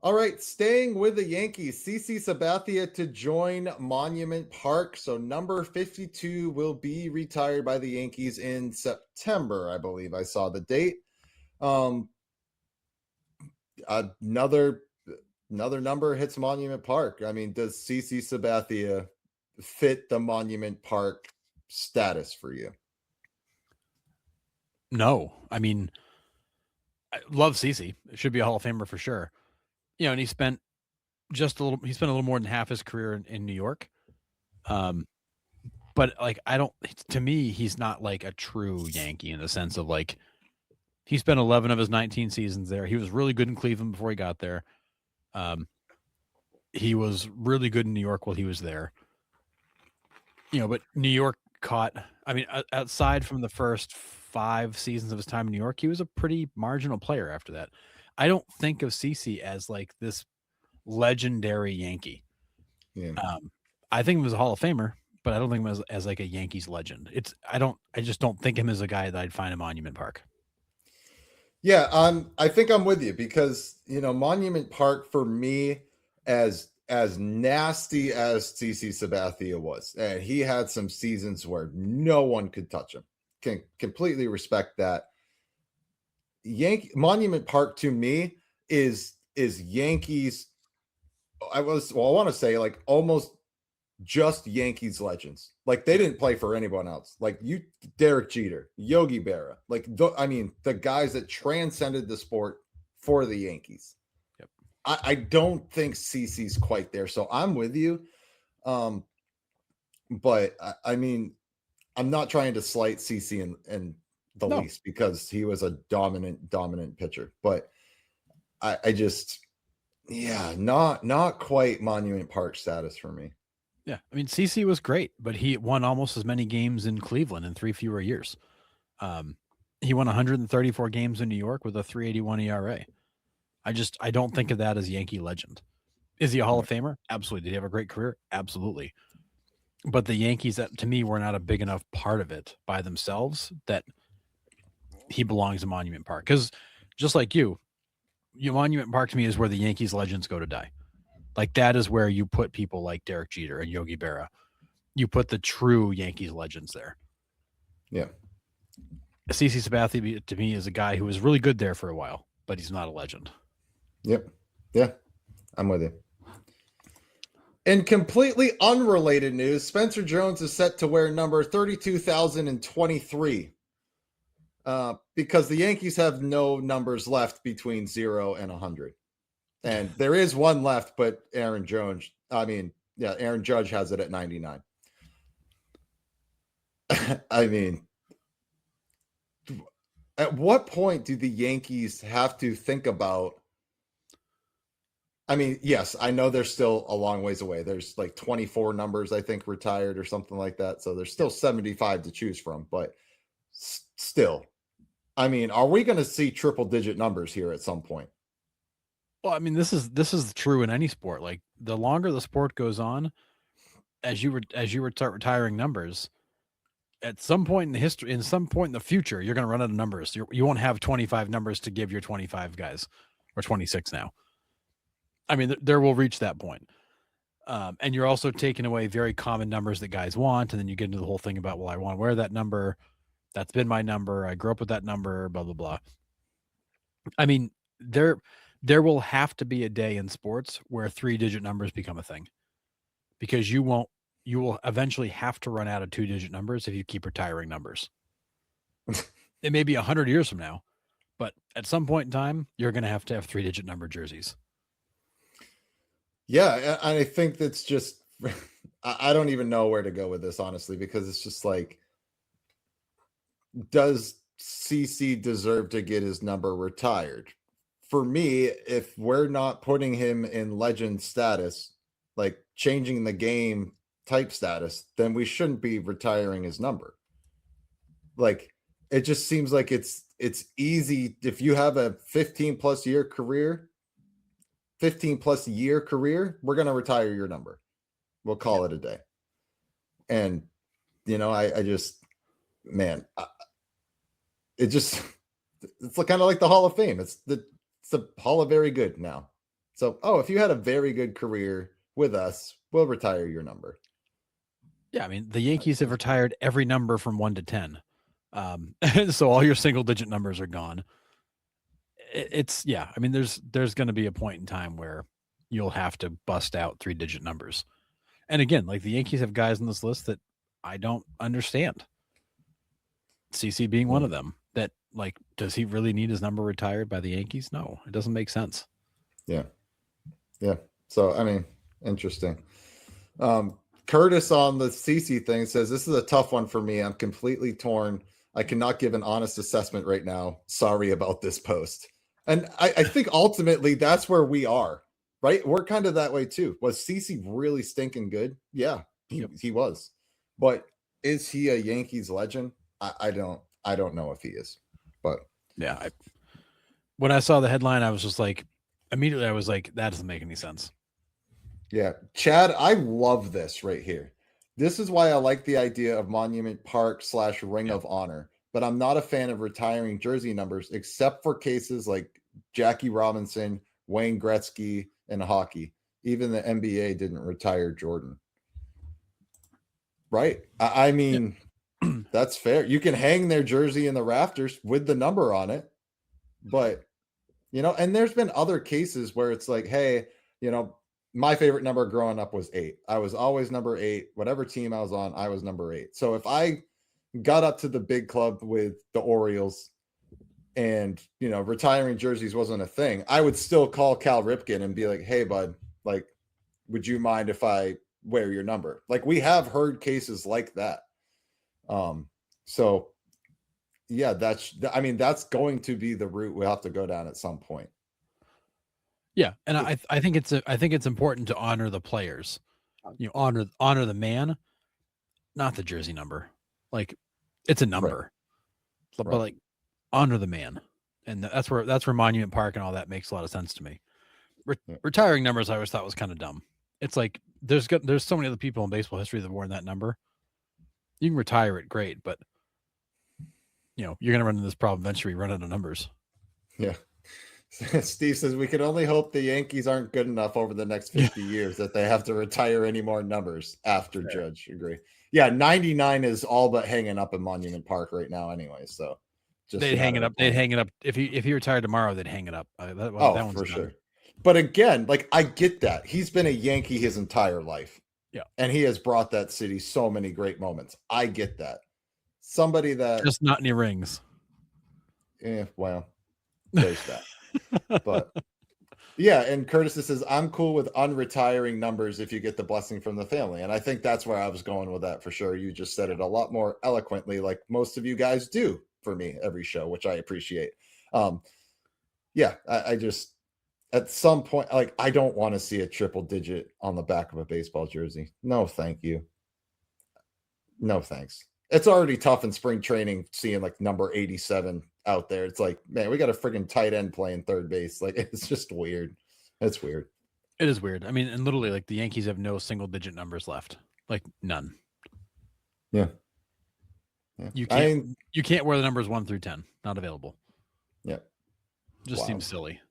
All right, staying with the Yankees, CC Sabathia to join Monument Park. So number 52 will be retired by the Yankees in September, I believe. I saw the date. Um, another another number hits Monument Park. I mean, does CC Sabathia fit the Monument Park status for you? No, I mean, I love CC. Should be a Hall of Famer for sure. And he spent just a little. He spent a little more than half his career in New York. Um, but like, I don't. To me, he's not like a true Yankee in the sense of like he spent 11 of his 19 seasons there. He was really good in Cleveland before he got there. Um, he was really good in New York while he was there. But New York caught. I mean, outside from the first 5 seasons of his time in New York, he was a pretty marginal player after that. I don't think of CC as like this legendary Yankee. Yeah. Um, I think him as a Hall of Famer, but I don't think him as like a Yankees legend. I just don't think him as a guy that I'd find in Monument Park. Yeah, I think I'm with you because Monument Park for me, as nasty as CC Sabathia was, and he had some seasons where no one could touch him. Can completely respect that. Monument Park to me is Yankees. I want to say like almost just Yankees legends. Like they Yeah. didn't play for anyone else. Like Derek Jeter, Yogi Berra. Like I mean, the guys that transcended the sport for the Yankees. Yep. I don't think CC's quite there. So I'm with you. Um, but I mean, I'm not trying to slight CC in the No. least because he was a dominant pitcher. But I just yeah, not quite Monument Park status for me. Yeah. I mean, CC was great, but he won almost as many games in Cleveland in 3 fewer years. Um, he won 134 games in New York with a 3.81 ERA. I don't think of that as Yankee legend. Is he a Hall Yeah. of Famer? Absolutely. Did he have a great career? Absolutely. But the Yankees, that to me, were not a big enough part of it by themselves that he belongs in Monument Park. Because just like Monument Park to me is where the Yankees legends go to die. Like that is where you put people like Derek Jeter and Yogi Berra. You put the true Yankees legends there. Yeah. CC Sabathia to me is a guy who was really good there for a while, but he's not a legend. Yep. Yeah. I'm with you. In completely unrelated news, Spencer Jones is set to wear number 32,023 because the Yankees have no numbers left between 0 and 100. And there is one left, but Aaron Judge has it at 99. I mean, at what point do the Yankees have to think about? I mean, yes, I know they're still a long ways away. There's like 24 numbers, I think, retired or something like that. So there's still 75 to choose from, but still, I mean, are we going to see triple digit numbers here at some point? Well, I mean, this is true in any sport. Like the longer the sport goes on, as you start retiring numbers, at some point in the history, in some point in the future, you're going to run out of numbers. You won't have 25 numbers to give your 25 guys, or 26 now. I mean, there will reach that point. And you're also taking away very common numbers that guys want, and then you get into the whole thing about, well, I want to wear that number. That's been my number. I grew up with that number. Blah blah blah. I mean, there will have to be a day in sports where 3-digit numbers become a thing because you will eventually have to run out of 2-digit numbers if you keep retiring numbers. It may be 100 years from now, but at some point in time, you're going to have 3-digit number jerseys. Yeah, I think that's just I don't even know where to go with this honestly because it's just like does CC deserve to get his number retired? For me, if we're not putting him in legend status, like changing the game type status, then we shouldn't be retiring his number. Like it just seems like it's easy if you have a 15 plus year career, we're going to retire your number. We'll Yeah. call it a day. And I just man, it just it's kind of like the Hall of Fame. It's the Hall of Very Good now. So, oh, if you had a very good career with us, we'll retire your number. Yeah, I mean, the Yankees have That's fine. retired every number from 1 to 10. So all your single digit numbers are gone. It's yeah, I mean, there's going to be a point in time where you'll have to bust out 3-digit numbers. And again, like the Yankees have guys on this list that I don't understand. CC being one Yeah. of them. That like, does he really need his number retired by the Yankees? No, it doesn't make sense. Yeah. Yeah. So, I mean, interesting. Curtis on the CC thing says, this is a tough one for me. I'm completely torn. I cannot give an honest assessment right now. Sorry about this post. And I think ultimately that's where we are, right? We're kind of that way too. Was CC really stinking good? Yeah, he was. But is he a Yankees legend? I don't know if he is. But yeah, when I saw the headline, I was just like, immediately I was like, that doesn't make any sense. yeah, Chad, I love this right here. This is why I like the idea of Monument Park / Ring of Honor, but I'm not a fan of retiring jersey numbers, except for cases like Jackie Robinson, Wayne Gretzky, and hockey. Even the NBA didn't retire Jordan. Right? I mean, that's fair. You can hang their jersey in the rafters with the number on it, but and there's been other cases where it's like, hey, my favorite number growing up was 8. I was always number 8. Whatever team I was on, I was number 8. So if I got up to the big club with the Orioles and, retiring jerseys wasn't a thing, I would still call Cal Ripken and be like, hey, bud, like, would you mind if I wear your number? Like, we have heard cases like that. So yeah, that's going to be the route we'll have to go down at some point. Yeah, and I think it's important to honor the players. Honor the man, not the jersey number. Like it's a number, but Right. like honor the man, and that's where Monument Park and all that makes a lot of sense to me. Retiring numbers, I always thought was kind of dumb. It's like there's so many other people in baseball history that have worn that number. You can retire it, great, but you're going to run into this problem eventually. Run out of numbers. Yeah. Steve says we can only hope the Yankees aren't good enough over the next 50 years that they have to retire any more numbers after Judge. Agree. Yeah, 99 is all but hanging up in Monument Park right now anyway, so they'd hang it up. They'd hang it up. If he retired tomorrow, they'd hang it up. That one's for done. sure. But again, like I get that. He's been a Yankee his entire life. Yeah. And he has brought that city so many great moments. I get that. Somebody that just not any rings. Well, there's that. But yeah, and Curtis says I'm cool with unretiring numbers if you get the blessing from the family. And I think that's where I was going with that for sure. You just said it a lot more eloquently, like most of you guys do for me every show, which I appreciate. Yeah, I just at some point, like I don't want to see a triple digit on the back of a baseball jersey. No, thank you. No, thanks. It's already tough in spring training seeing like number 87 out there. It's like, man, we got a freaking tight end playing third base. Like, it's just weird. It's weird. It is weird. I mean, and literally, like the Yankees have no single digit numbers left. Like none. Yeah. You can't wear the numbers 1 through 10. Not available. Yeah. Just seems silly.